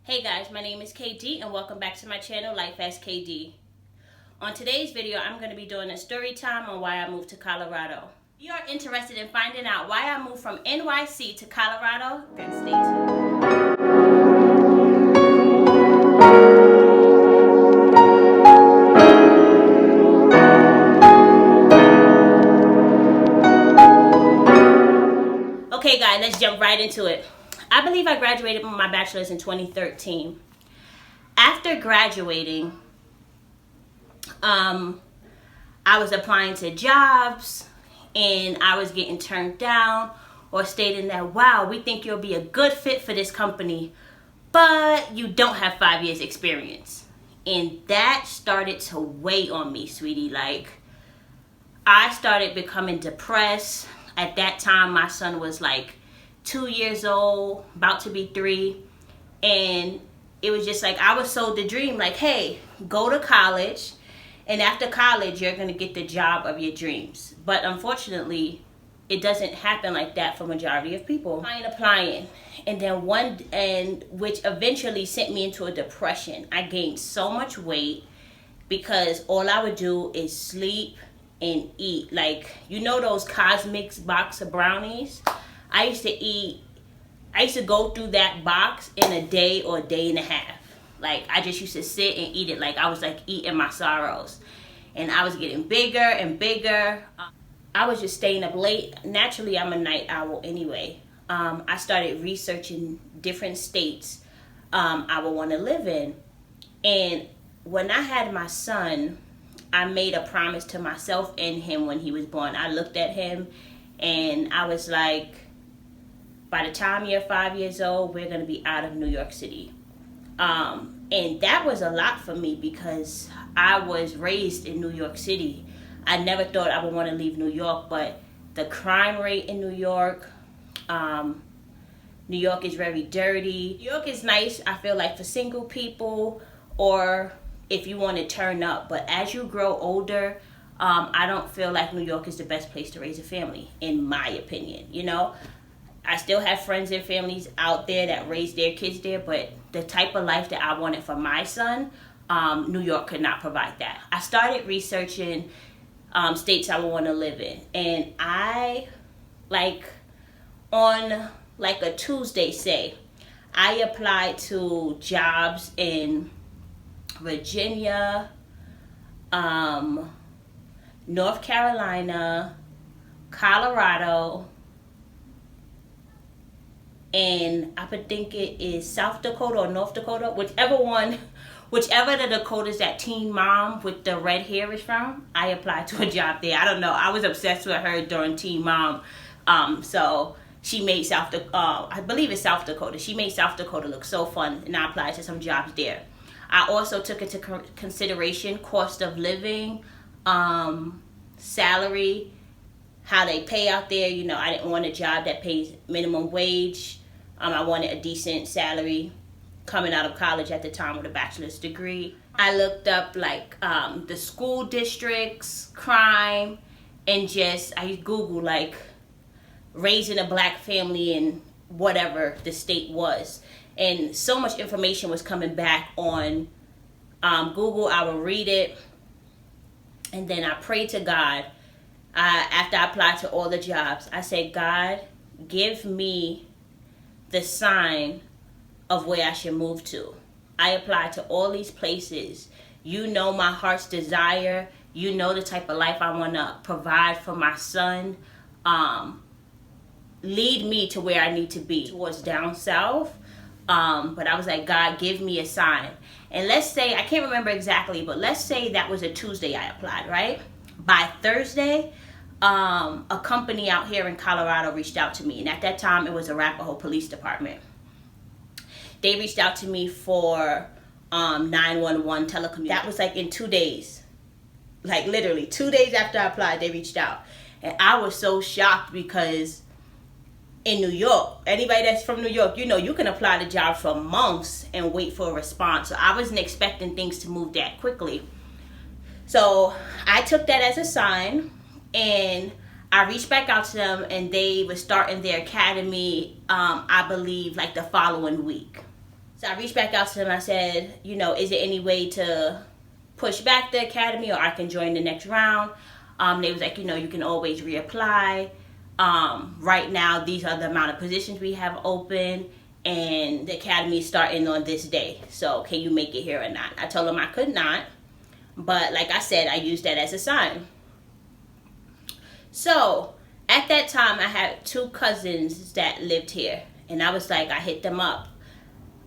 Hey guys, my name is KD and welcome back to my channel, LifeAsKD. On today's video, I'm going to be doing a story time on why I moved to Colorado. If you are interested in finding out why I moved from NYC to Colorado, then stay tuned. Okay guys, let's jump right into it. I believe I graduated with my bachelor's in 2013. After graduating, I was applying to jobs and I was getting turned down or stating that, wow, we think you'll be a good fit for this company, but you don't have 5 years experience. And that started to weigh on me, sweetie. Like, I started becoming depressed. At that time, my son was like 2 years old, about to be 3. And it was just like, I was sold the dream, like, hey, go to college. And after college, you're going to get the job of your dreams. But unfortunately, it doesn't happen like that for majority of people. Applying. And then which eventually sent me into a depression. I gained so much weight because all I would do is sleep and eat. Like, you know those Cosmix box of brownies? I used to go through that box in a day or a day and a half. Like, I just used to sit and eat it like I was like eating my sorrows. And I was getting bigger and bigger. I was just staying up late. Naturally, I'm a night owl anyway. I started researching different states I would want to live in. And when I had my son, I made a promise to myself and him when he was born. I looked at him and I was like, by the time you're 5 years old, we're going to be out of New York City. And that was a lot for me because I was raised in New York City. I never thought I would want to leave New York, but the crime rate in New York is very dirty. New York is nice, I feel like, for single people or if you want to turn up. But as you grow older, I don't feel like New York is the best place to raise a family, in my opinion, you know? I still have friends and families out there that raise their kids there, but the type of life that I wanted for my son, New York could not provide that. I started researching states I would want to live in. And I, on a Tuesday, say, I applied to jobs in Virginia, North Carolina, Colorado, and I would think it is South Dakota or North Dakota, whichever the Dakotas that Teen Mom with the red hair is from. I applied to a job there. I don't know. I was obsessed with her during Teen Mom. So she made I believe it's South Dakota. She made South Dakota look so fun, and I applied to some jobs there. I also took into consideration cost of living, salary, how they pay out there. You know, I didn't want a job that pays minimum wage. I wanted a decent salary coming out of college at the time with a bachelor's degree. I looked up the school districts, crime, and I Googled like raising a black family in whatever the state was. And so much information was coming back on Google. I would read it and then I prayed to God. After I applied to all the jobs, I said, God, give me the sign of where I should move to. I applied to all these places. You know my heart's desire. You know the type of life I want to provide for my son. Lead me to where I need to be, towards down south. But I was like, God, give me a sign. And let's say, I can't remember exactly, but let's say that was a Tuesday I applied, right? By Thursday, a company out here in Colorado reached out to me. And at that time, it was Arapahoe Police Department. They reached out to me for 911 telecommunications. That was like in 2 days. Like literally 2 days after I applied, they reached out. And I was so shocked because in New York, anybody that's from New York, you know, you can apply to jobs for months and wait for a response. So I wasn't expecting things to move that quickly. So I took that as a sign, and I reached back out to them, and they were starting their academy, I believe, like the following week. So I reached back out to them. I said, you know, is there any way to push back the academy, or I can join the next round? They was like, you know, you can always reapply. Right now, these are the amount of positions we have open, and the academy is starting on this day. So can you make it here or not? I told them I could not. But like I said, I used that as a sign. So at that time, I had 2 cousins that lived here. And I was like, I hit them up.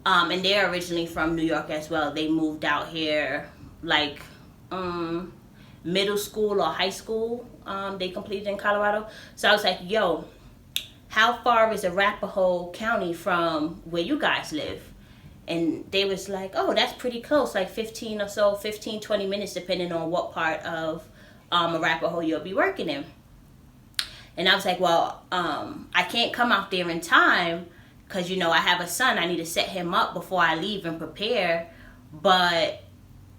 And they're originally from New York as well. They moved out here like middle school or high school. They completed in Colorado. So I was like, yo, how far is Arapahoe County from where you guys live? And they was like, oh, that's pretty close, like 15 or so, 15, 20 minutes, depending on what part of Arapahoe you'll be working in. And I was like, well, I can't come out there in time because, you know, I have a son. I need to set him up before I leave and prepare. But,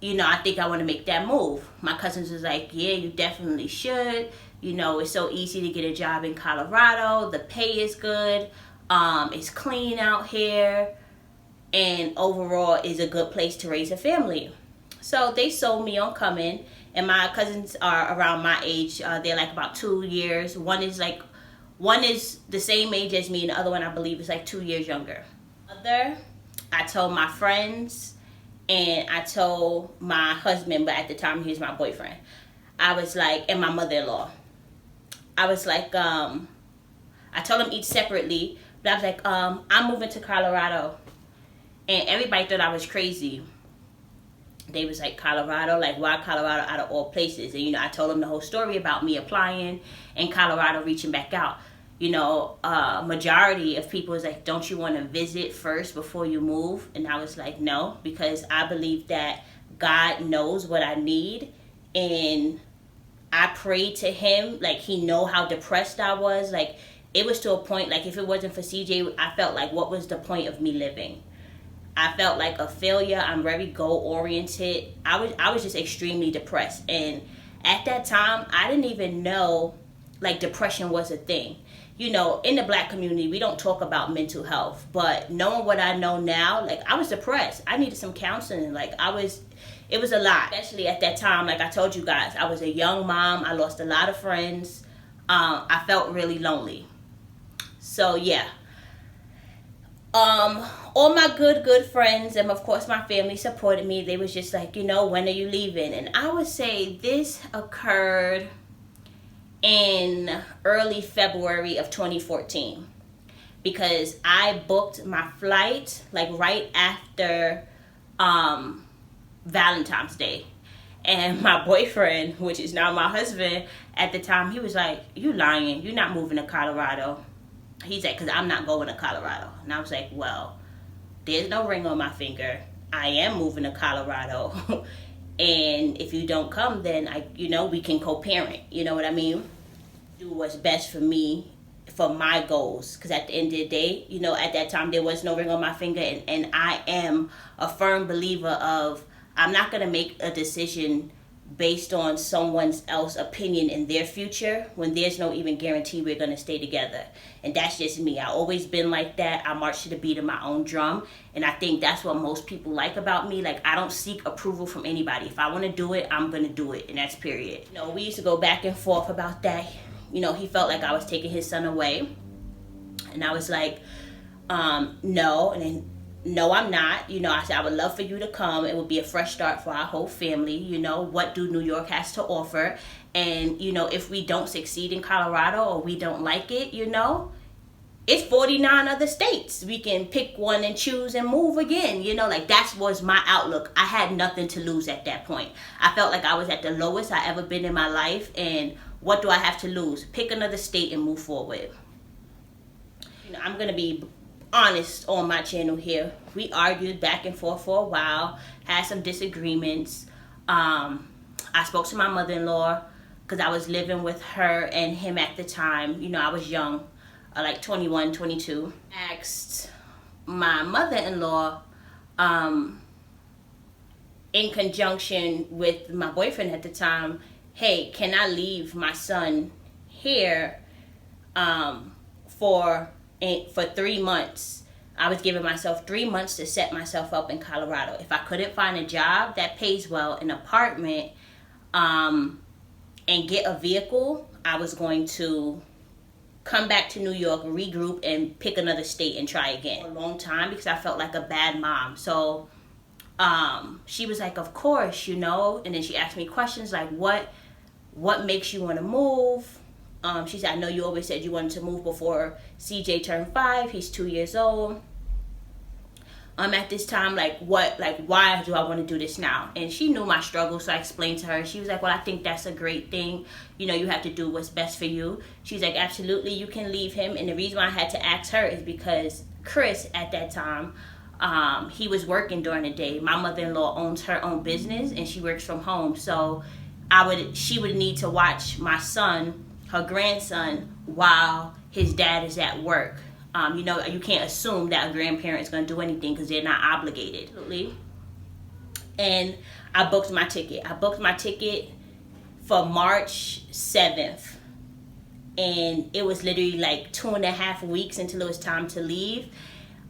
you know, I think I want to make that move. My cousins was like, yeah, you definitely should. You know, it's so easy to get a job in Colorado. The pay is good. It's clean out here. And overall is a good place to raise a family. So they sold me on coming. And my cousins are around my age. They're like about 2 years. One is the same age as me, and the other one I believe is like 2 years younger. I told my friends, and I told my husband, but at the time he was my boyfriend. I was like, and my mother-in-law. I was like, I told them each separately, but I was like, I'm moving to Colorado. And everybody thought I was crazy. They was like, Colorado? Like, why Colorado out of all places? And, you know, I told them the whole story about me applying and Colorado reaching back out. You know, majority of people was like, don't you want to visit first before you move? And I was like, no, because I believe that God knows what I need. And I prayed to him, like, he know how depressed I was. Like, it was to a point, like, if it wasn't for CJ, I felt like, what was the point of me living? I felt like a failure. I'm very goal-oriented. I was just extremely depressed. And at that time, I didn't even know, like, depression was a thing. You know, in the Black community, we don't talk about mental health. But knowing what I know now, like, I was depressed. I needed some counseling. Like, it was a lot. Especially at that time, like I told you guys, I was a young mom. I lost a lot of friends. I felt really lonely. So, yeah. All my good friends and of course my family supported me. They was just like, you know, when are you leaving? And I would say this occurred in early February of 2014 because I booked my flight like right after Valentine's Day. And my boyfriend, which is now my husband at the time, he was like, you lying, you're not moving to Colorado. He's like, because I'm not going to Colorado. And I was like, well, there's no ring on my finger. I am moving to Colorado. And if you don't come, then we can co-parent. You know what I mean? Do what's best for me, for my goals. Because at the end of the day, you know, at that time, there was no ring on my finger. And I am a firm believer of, I'm not going to make a decision based on someone else's opinion in their future when there's no even guarantee we're going to stay together. And that's just me. I've always been like that. I march to the beat of my own drum. And I think that's what most people like about me. Like, I don't seek approval from anybody. If I want to do it, I'm going to do it. And that's period. You know, we used to go back and forth about that. You know, he felt like I was taking his son away. And I was like, no. And then, no, I'm not. You know, I said, I would love for you to come. It would be a fresh start for our whole family. You know, what do New York has to offer? And, you know, if we don't succeed in Colorado or we don't like it, you know, it's 49 other states. We can pick one and choose and move again. You know, like that was my outlook. I had nothing to lose at that point. I felt like I was at the lowest I ever been in my life. And what do I have to lose? Pick another state and move forward. You know, I'm going to be honest on my channel here. We argued back and forth for a while, had some disagreements. I spoke to my mother-in-law because I was living with her and him at the time. You know, I was young, like 21, 22. Asked my mother-in-law, in conjunction with my boyfriend at the time, hey, can I leave my son here for 3 months I was giving myself 3 months to set myself up in Colorado. If I couldn't find a job that pays well, an apartment, and get a vehicle, I was going to come back to New York, regroup, and pick another state and try again. For a long time, because I felt like a bad mom. So she was like, of course, you know. And then she asked me questions like, what makes you want to move? She said, I know you always said you wanted to move before CJ turned 5. He's 2 years old. At this time, why do I want to do this now? And she knew my struggle, so I explained to her. She was like, well, I think that's a great thing. You know, you have to do what's best for you. She's like, absolutely, you can leave him. And the reason why I had to ask her is because Chris, at that time, he was working during the day. My mother-in-law owns her own business, and she works from home. So she would need to watch my son, her grandson, while his dad is at work. You know, you can't assume that a grandparent is going to do anything because they're not obligated. And I booked my ticket. I booked my ticket for March 7th. And it was literally like 2.5 weeks until it was time to leave.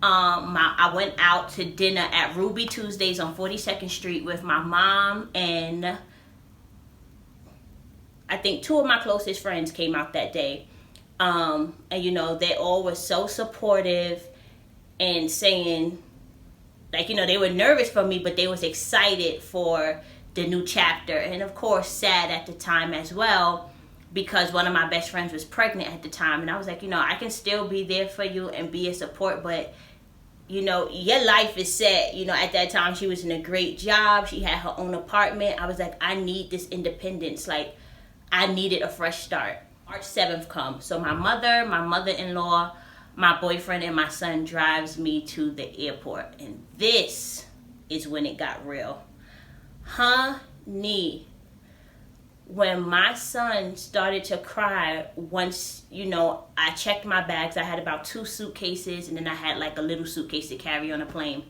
I went out to dinner at Ruby Tuesdays on 42nd Street with my mom, and I think 2 of my closest friends came out that day. And you know, they all were so supportive and saying, like, you know, they were nervous for me, but they was excited for the new chapter. And of course, sad at the time as well, because one of my best friends was pregnant at the time. And I was like, you know, I can still be there for you and be a support, but you know, your life is set. You know, at that time, she was in a great job. She had her own apartment. I was like, I need this independence. Like, I needed a fresh start. March 7th comes. So my mother-in-law, my boyfriend, and my son drives me to the airport. And this is when it got real. Honey, when my son started to cry, once, you know, I checked my bags. I had about 2 suitcases, and then I had like a little suitcase to carry on a plane.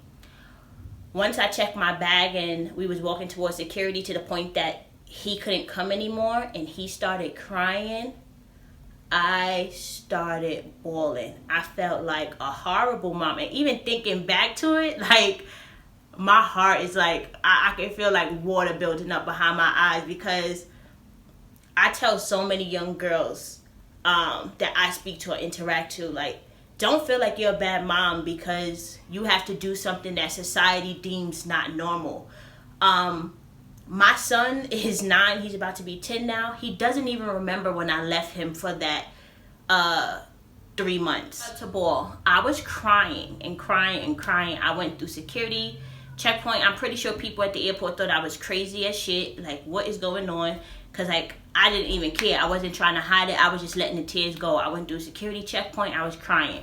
Once I checked my bag and we was walking towards security to the point that he couldn't come anymore and he started crying, I started bawling. I felt like a horrible mom. And even thinking back to it, like, my heart is like, I can feel like water building up behind my eyes, because I tell so many young girls that I speak to or interact to, like, don't feel like you're a bad mom because you have to do something that society deems not normal. My son is 9. He's about to be 10 now. He doesn't even remember when I left him for that 3 months to ball. I was crying and crying and crying. I went through security checkpoint. I'm pretty sure people at the airport thought I was crazy as shit. Like, what is going on? Because, like, I didn't even care. I wasn't trying to hide it. I was just letting the tears go. I went through security checkpoint. I was crying.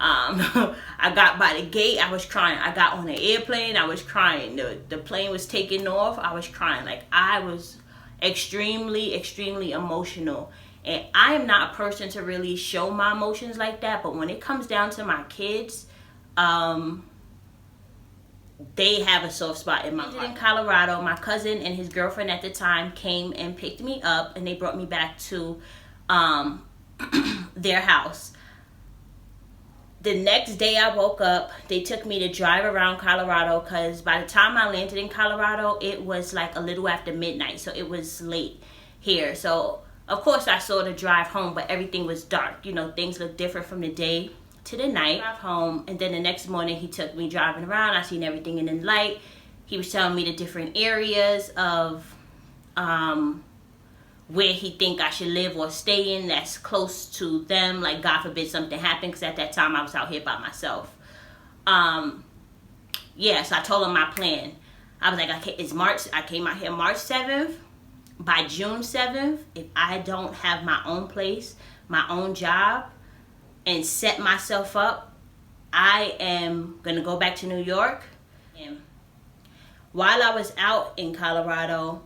I got by the gate, I was crying. I got on the airplane, I was crying. The plane was taking off, I was crying. Like, I was extremely, extremely emotional. And I am not a person to really show my emotions like that, but when it comes down to my kids, they have a soft spot in my heart. In Colorado, my cousin and his girlfriend at the time came and picked me up, and they brought me back to their house. The next day I woke up, they took me to drive around Colorado, because by the time I landed in Colorado, it was like a little after midnight, so it was late here. So, of course, I saw the drive home, but everything was dark. You know, things look different from the day to the night. Drive home, and then the next morning, he took me driving around. I seen everything in the light. He was telling me the different areas of where he think I should live or stay in that's close to them, like, God forbid something happened, because at that time I was out here by myself. Yeah, so I told him my plan. I was like, okay, it's March. I came out here March 7th. By June 7th, if I don't have my own place, my own job, and set myself up, I am going to go back to New York. And while I was out in Colorado,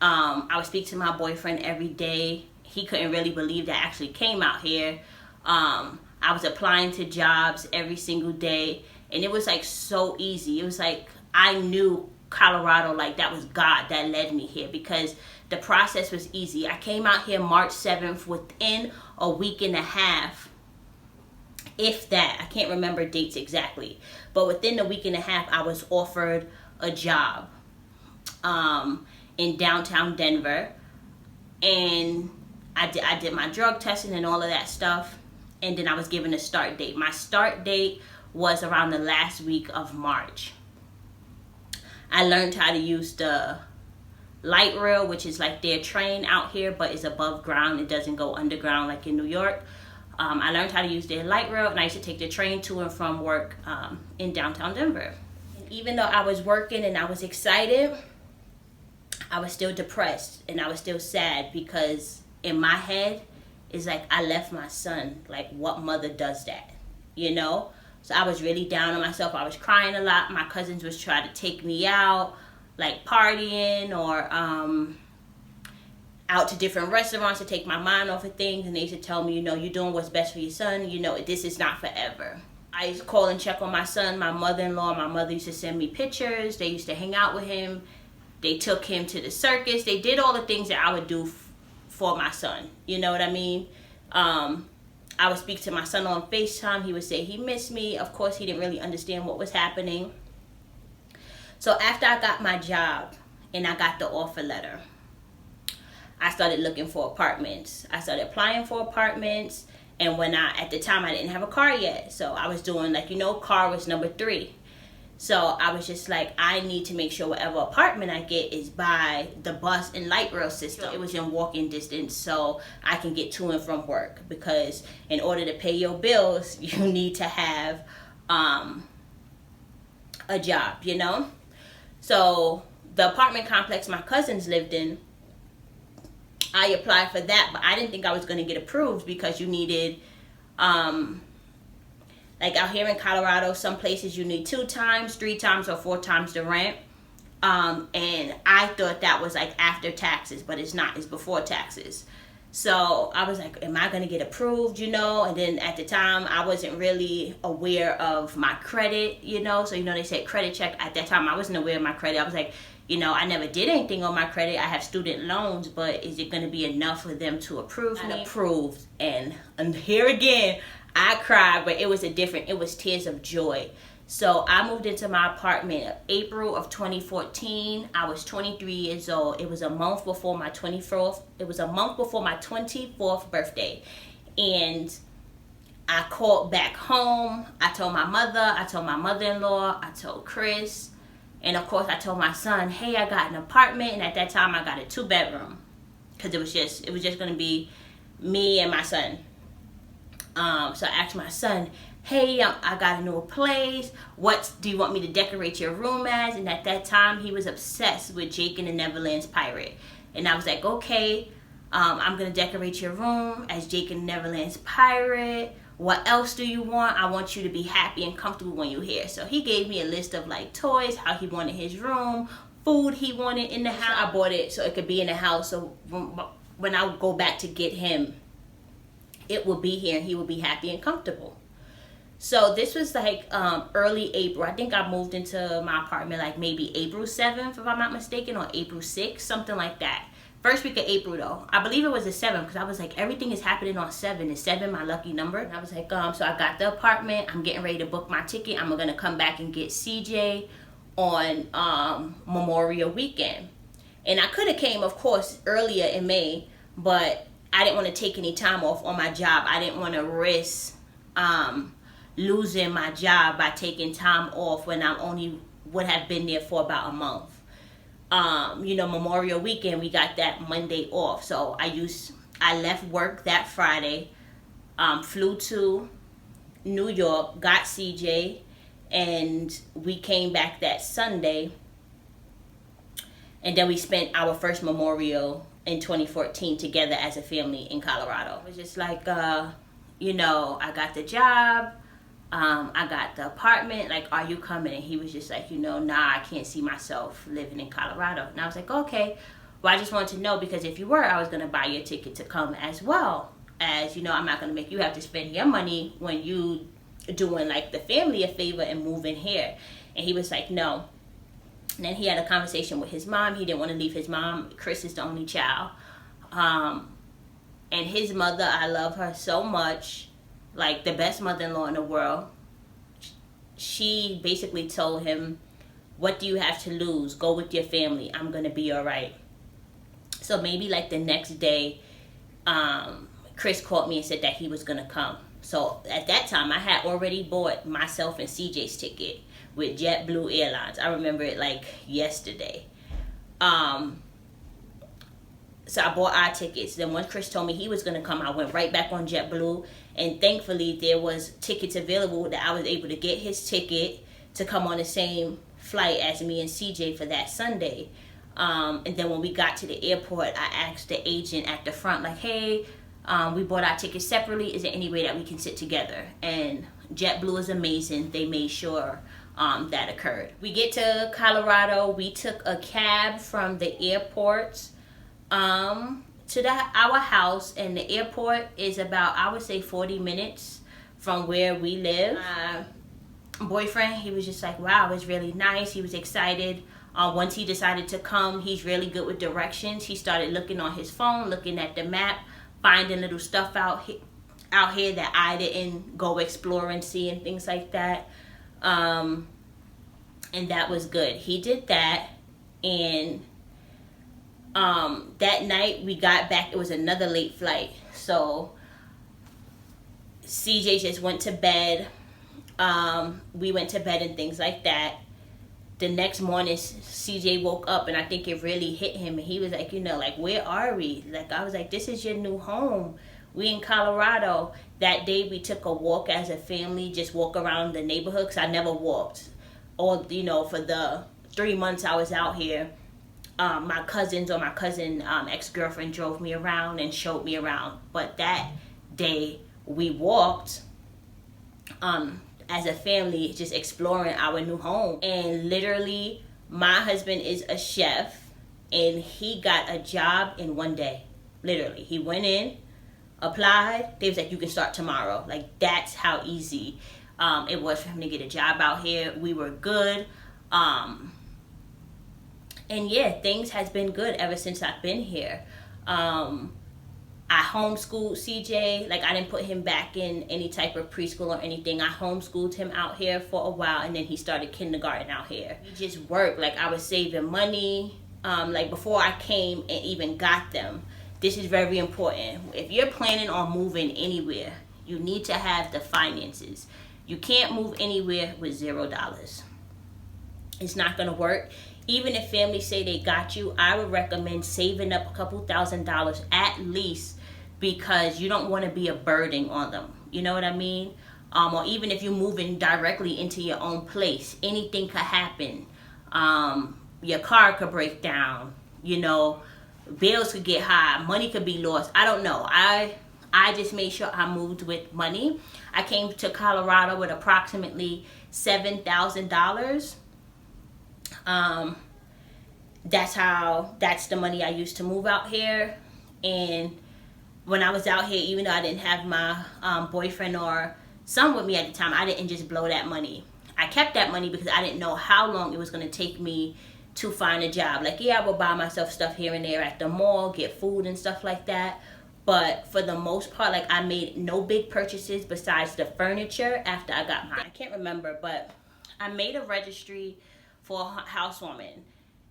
I would speak to my boyfriend every day. He couldn't really believe that I actually came out here. I was applying to jobs every single day, and it was like so easy. It was like I knew Colorado, like that was God that led me here, because the process was easy. I came out here March 7th. Within a week and a half, if that. I can't remember dates exactly. But within a week and a half, I was offered a job in downtown Denver. And I did my drug testing and all of that stuff. And then I was given a start date. My start date was around the last week of March. I learned how to use the light rail, which is like their train out here, but it's above ground. It doesn't go underground like in New York. I learned how to use their light rail, and I used to take the train to and from work in downtown Denver. And even though I was working and I was excited, I was still depressed and I was still sad, because in my head, it's like, I left my son. Like, what mother does that? You know? So I was really down on myself. I was crying a lot. My cousins was trying to take me out, like partying or out to different restaurants to take my mind off of things. And they used to tell me, you know, you're doing what's best for your son. You know, this is not forever. I used to call and check on my son. My mother-in-law, my mother used to send me pictures. They used to hang out with him. They took him to the circus. They did all the things that I would do for my son. You know what I mean? I would speak to my son on FaceTime. He would say he missed me. Of course, he didn't really understand what was happening. So after I got my job and I got the offer letter, I started looking for apartments. I started applying for apartments. And at the time, I didn't have a car yet. So I was doing, like, you know, car was number 3. So I was just like, I need to make sure whatever apartment I get is by the bus and light rail system. It was in walking distance, so I can get to and from work. Because in order to pay your bills, you need to have a job, you know? So the apartment complex my cousins lived in, I applied for that, but I didn't think I was going to get approved, because you needed... like out here in Colorado, some places you need 2 times, 3 times, or 4 times the rent. And I thought that was like after taxes, but it's not. It's before taxes. So I was like, am I going to get approved, you know? And then at the time, I wasn't really aware of my credit, you know? So, you know, they said credit check. At that time, I wasn't aware of my credit. I was like, you know, I never did anything on my credit. I have student loans, but is it going to be enough for them to approve me? Approved. And here again, I cried, but it was tears of joy. So I moved into my apartment in April of 2014. I was 23 years old. It was a month before my 24th. It was a month before my 24th birthday. And I called back home. I told my mother, I told my mother-in-law, I told Chris. And of course I told my son, hey, I got an apartment. And at that time I got a 2-bedroom. Because it was just going to be me and my son. So I asked my son, hey, I got a new place. What do you want me to decorate your room as? And at that time, he was obsessed with Jake and the Neverland's Pirate. And I was like, okay, I'm going to decorate your room as Jake and the Neverland's Pirate. What else do you want? I want you to be happy and comfortable when you're here. So he gave me a list of like toys, how he wanted his room, food he wanted in the house. I bought it so it could be in the house. So when I would go back to get him, it will be here and he will be happy and comfortable. So this was like early April. I think I moved into my apartment like maybe April 7th, if I'm not mistaken, or April 6th, something like that. First week of April though. I believe it was the 7th, because I was like, everything is happening on 7. Is 7 my lucky number? And I was like, so I got the apartment. I'm getting ready to book my ticket. I'm going to come back and get CJ on Memorial Weekend. And I could have came, of course, earlier in May, but I didn't want to take any time off on my job. I didn't want to risk losing my job by taking time off when I only would have been there for about a month. You know, Memorial Weekend, we got that Monday off. So I left work that Friday, flew to New York, got CJ, and we came back that Sunday. And then we spent our first Memorial in 2014 together as a family in Colorado. It was just like, you know, I got the job, I got the apartment, like, are you coming? And he was just like, you know, nah, I can't see myself living in Colorado. And I was like, okay, well, I just wanted to know, because if you were, I was going to buy you a ticket to come as well. As, you know, I'm not going to make you have to spend your money when you doing like the family a favor and moving here. And he was like, no. And then he had a conversation with his mom. He didn't want to leave his mom. Chris is the only child. And his mother, I love her so much. like the best mother-in-law in the world. She basically told him, what do you have to lose? Go with your family. I'm going to be all right. So maybe like the next day, Chris called me and said that he was going to come. So at that time, I had already bought myself and CJ's ticket with JetBlue Airlines. I remember it like yesterday. So I bought our tickets. Then once Chris told me he was going to come, I went right back on JetBlue. And thankfully, there was tickets available that I was able to get his ticket to come on the same flight as me and CJ for that Sunday. And then when we got to the airport, I asked the agent at the front, like, hey, we bought our tickets separately. Is there any way that we can sit together? And JetBlue is amazing. They made sure that occurred. We get to Colorado. We took a cab from the airport to our house, and the airport is about, I would say, 40 minutes from where we live. My boyfriend, he was just like, wow, it's really nice. He was excited. Once he decided to come, he's really good with directions. He started looking on his phone, looking at the map, finding little stuff out here that I didn't go explore and see and things like that. And that was good. He did that, and that night we got back. It was another late flight, so CJ just went to bed. We went to bed and things like that. The next morning, CJ woke up, and I think it really hit him, and he was like, like, where are we? Like, I was like, this is your new home. We in Colorado. That day we took a walk as a family, just walk around the neighborhood, because I never walked. Or, for the 3 months I was out here, my cousins or my cousin ex-girlfriend drove me around and showed me around. But that day we walked as a family, just exploring our new home. And literally, my husband is a chef, and he got a job in one day. Literally, he went in, applied. They was like, you can start tomorrow. Like, that's how easy it was for him to get a job out here. We were good. And yeah, things has been good ever since I've been here. I homeschooled CJ. Like, I didn't put him back in any type of preschool or anything. I homeschooled him out here for a while, and then he started kindergarten out here. He just worked. Like, I was saving money. Like, before I came and even got them. This is very important. If you're planning on moving anywhere, you need to have the finances. You can't move anywhere with $0. It's not going to work. Even if families say they got you, I would recommend saving up a couple $1,000s at least, because you don't want to be a burden on them. You know what I mean? Or even if you're moving directly into your own place, anything could happen. Your car could break down. Bills could get high. Money could be lost. I don't know. I just made sure I moved with money. I came to Colorado with approximately $7,000. That's the money I used to move out here. And when I was out here, even though I didn't have my boyfriend or son with me at the time, I didn't just blow that money. I kept that money because I didn't know how long it was going to take me to find a job. Like, yeah, I would buy myself stuff here and there at the mall, get food and stuff like that. But for the most part, like, I made no big purchases besides the furniture after I got mine. I can't remember, but I made a registry for a housewarming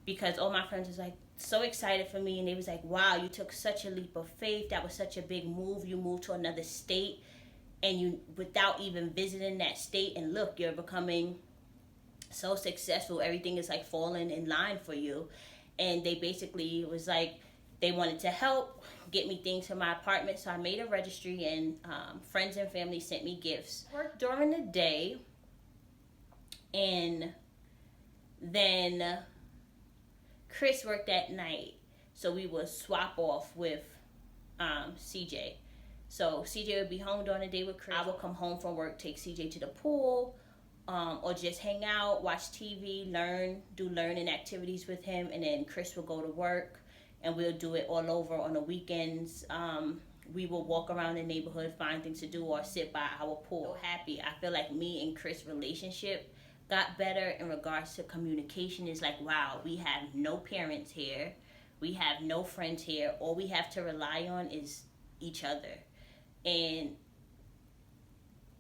because all my friends was like so excited for me, and they was like, wow, you took such a leap of faith. That was such a big move. You moved to another state, and you, without even visiting that state, and look, you're becoming so successful. Everything is like falling in line for you. And they basically was like, they wanted to help get me things for my apartment. So I made a registry, and friends and family sent me gifts. Worked during the day, and then Chris worked at night, so we would swap off with CJ. So CJ would be home during the day with Chris. I would come home from work, take CJ to the pool, or just hang out, watch TV, do learning activities with him, and then Chris will go to work, and we'll do it all over on the weekends. We will walk around the neighborhood, find things to do, or sit by our pool. So happy. I feel like me and Chris' relationship got better in regards to communication. Is like, wow, we have no parents here, we have no friends here, all we have to rely on is each other. And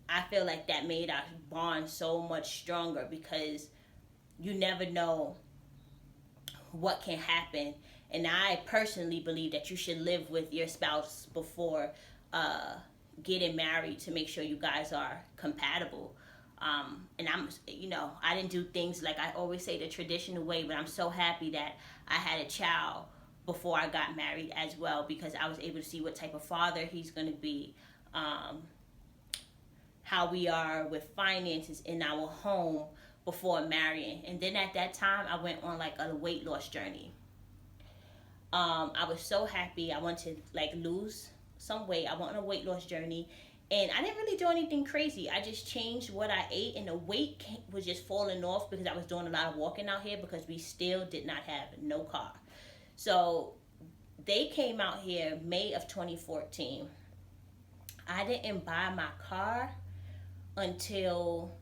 I feel like that made our bond so much stronger, because you never know what can happen. And I personally believe that you should live with your spouse before getting married, to make sure you guys are compatible. And I didn't do things like I always say the traditional way, but I'm so happy that I had a child before I got married as well, because I was able to see what type of father he's going to be, how we are with finances in our home before marrying. And then at that time, I went on like a weight loss journey. I was so happy. I wanted to like lose some weight. I went on a weight loss journey, and I didn't really do anything crazy. I just changed what I ate, and the weight was just falling off because I was doing a lot of walking out here, because we still did not have no car. So they came out here May of 2014. I didn't buy my car until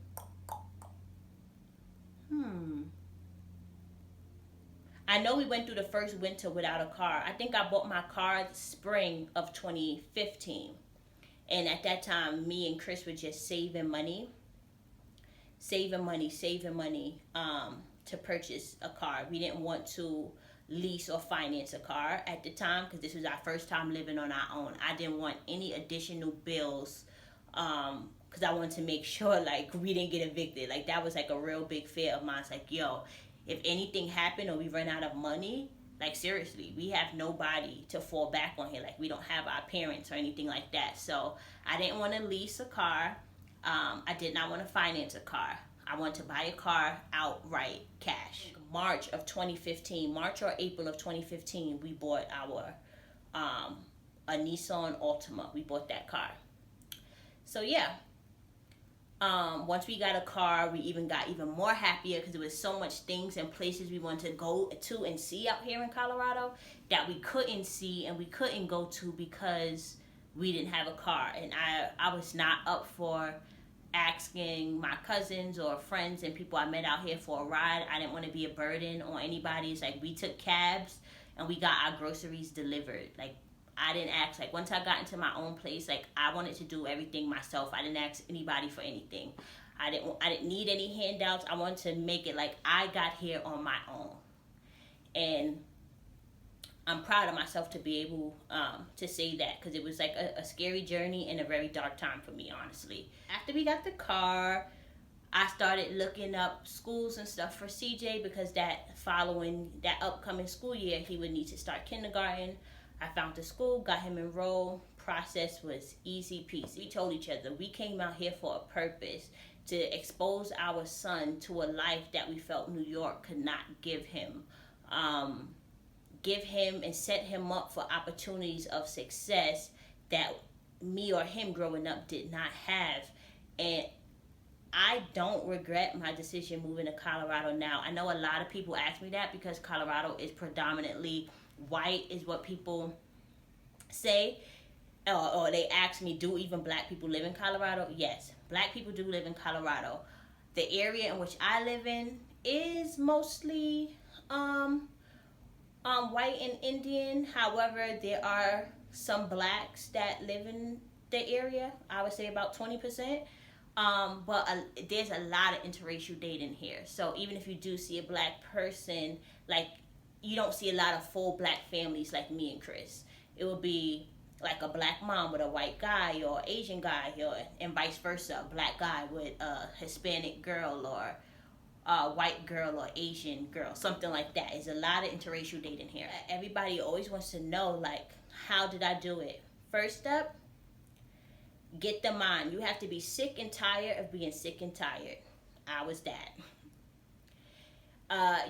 I know we went through the first winter without a car. I think I bought my car spring of 2015. And at that time, me and Chris were just saving money to purchase a car. We didn't want to lease or finance a car at the time, because this was our first time living on our own. I didn't want any additional bills, because I wanted to make sure like we didn't get evicted. Like that was like a real big fear of mine. It's like, yo, if anything happened or we run out of money, like seriously, we have nobody to fall back on here. Like we don't have our parents or anything like that. So I didn't want to lease a car. I did not want to finance a car. I wanted to buy a car outright cash. March or April of 2015, we bought our a Nissan Altima. We bought that car. So yeah. Once we got a car, we got even more happier, because there was so much things and places we wanted to go to and see out here in Colorado that we couldn't see and we couldn't go to because we didn't have a car. And I was not up for asking my cousins or friends and people I met out here for a ride. I didn't want to be a burden on anybody. It's like we took cabs and we got our groceries delivered. Like I didn't ask. Like once I got into my own place, like I wanted to do everything myself. I didn't ask anybody for anything. I didn't need any handouts. I wanted to make it like I got here on my own. And I'm proud of myself to be able to say that, because it was like a scary journey and a very dark time for me, honestly. After we got the car, I started looking up schools and stuff for CJ, because that upcoming school year, he would need to start kindergarten. I found the school, got him enrolled. Process was easy peasy. We told each other we came out here for a purpose, to expose our son to a life that we felt New York could not give him. Give him and set him up for opportunities of success that me or him growing up did not have. And I don't regret my decision moving to Colorado now. I know a lot of people ask me that, because Colorado is predominantly white, is what people say. Or they ask me, do even black people live in Colorado? Yes, black people do live in Colorado. The area in which I live in is mostly white and Indian. However, there are some blacks that live in the area. I would say about 20%. But there's a lot of interracial dating here. So even if you do see a black person, like you don't see a lot of full black families like me and Chris. It will be like a black mom with a white guy, or Asian guy, and vice versa. A black guy with a Hispanic girl, or a white girl or Asian girl, something like that. There's a lot of interracial dating here. Everybody always wants to know, like, how did I do it? First step, get the mind. You have to be sick and tired of being sick and tired. I was that.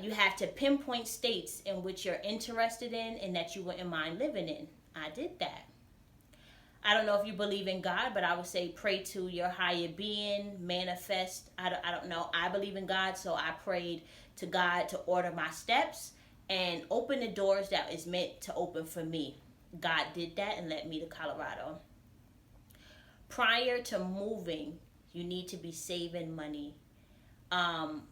You have to pinpoint states in which you're interested in and that you wouldn't mind living in. I did that. I don't know if you believe in God, but I would say pray to your higher being, manifest. I don't know. I believe in God, so I prayed to God to order my steps and open the doors that is meant to open for me. God did that and led me to Colorado. Prior to moving, you need to be saving money. And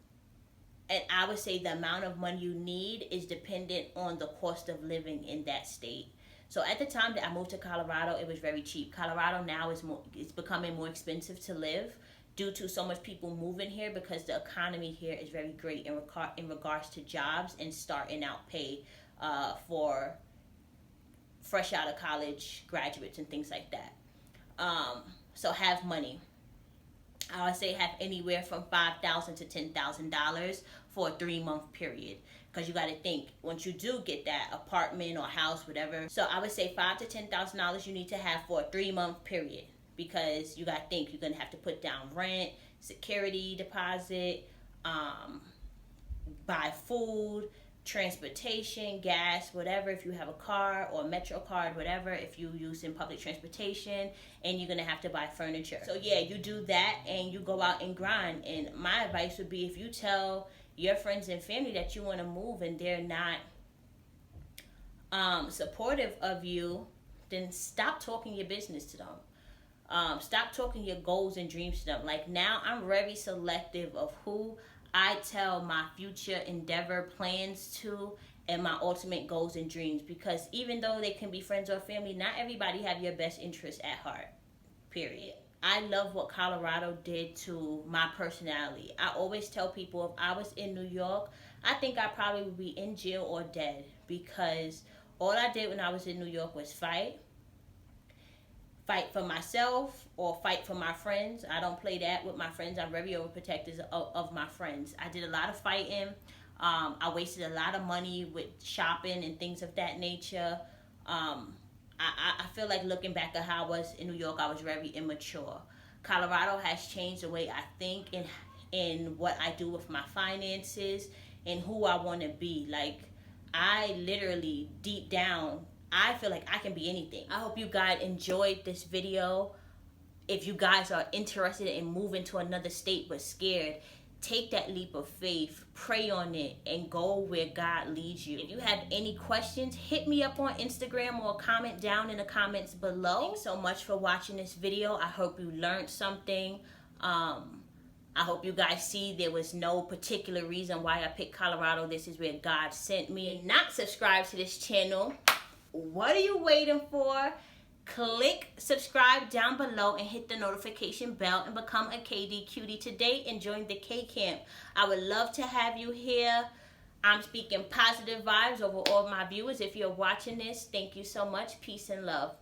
I would say the amount of money you need is dependent on the cost of living in that state. So at the time that I moved to Colorado, it was very cheap. Colorado now it's becoming more expensive to live due to so much people moving here, because the economy here is very great in regards to jobs and starting out pay for fresh out of college graduates and things like that. So have money. I would say have anywhere from $5,000 to $10,000 for a 3-month period, because you got to think, once you do get that apartment or house, whatever. So I would say $5,000 to $10,000 you need to have for a 3-month period, because you got to think you're gonna have to put down rent, security deposit, buy food, transportation, gas, whatever, if you have a car or a Metro card, whatever, if you use in public transportation, and you're gonna have to buy furniture. So yeah, you do that and you go out and grind. And my advice would be, if you tell your friends and family that you want to move and they're not supportive of you, then stop talking your business to them. Stop talking your goals and dreams to them. Like now, I'm very selective of who I tell my future endeavor plans to and my ultimate goals and dreams, because even though they can be friends or family, not everybody have your best interest at heart, period. I love what Colorado did to my personality. I always tell people, if I was in New York, I think I probably would be in jail or dead, because all I did when I was in New York was fight for myself or fight for my friends. I don't play that with my friends. I'm very overprotective of my friends. I did a lot of fighting. I wasted a lot of money with shopping and things of that nature. I feel like, looking back at how I was in New York, I was very immature. Colorado has changed the way I think in what I do with my finances and who I want to be. Like, I literally, deep down, I feel like I can be anything. I hope you guys enjoyed this video. If you guys are interested in moving to another state but scared, take that leap of faith, pray on it, and go where God leads you. If you have any questions, hit me up on Instagram or comment down in the comments below. Thanks so much for watching this video. I hope you learned something. I hope you guys see there was no particular reason why I picked Colorado. This is where God sent me. Not subscribe to this channel. What are you waiting for? Click subscribe down below and hit the notification bell and become a KD Cutie today and join the K Camp. I would love to have you here. I'm speaking positive vibes over all of my viewers. If you're watching this, thank you so much. Peace and love.